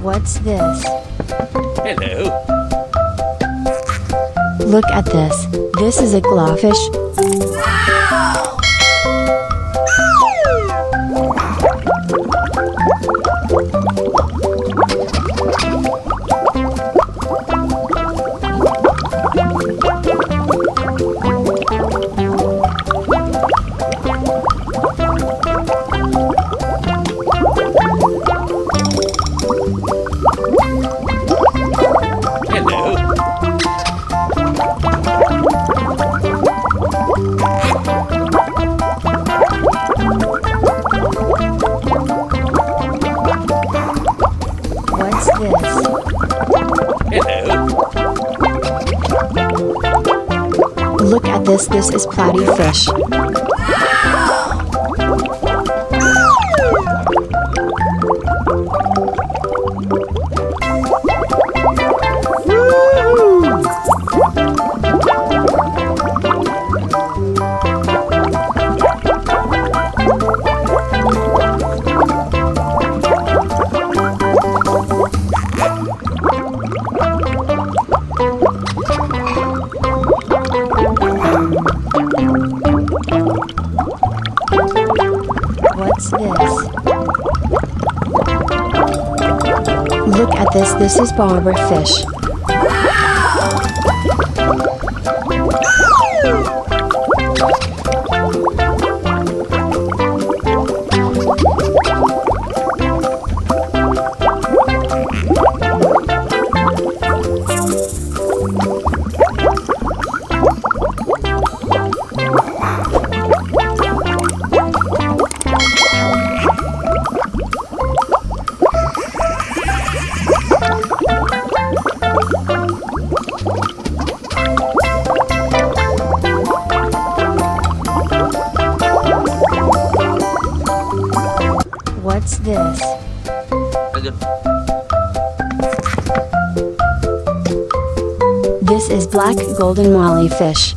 What's this? Hello. Look at this. This is a goldfish. Hello. What's this? Hello. Look at this. This is platy fish. What's this? Look at this. This is barber fish. What's this? This is black golden molly fish.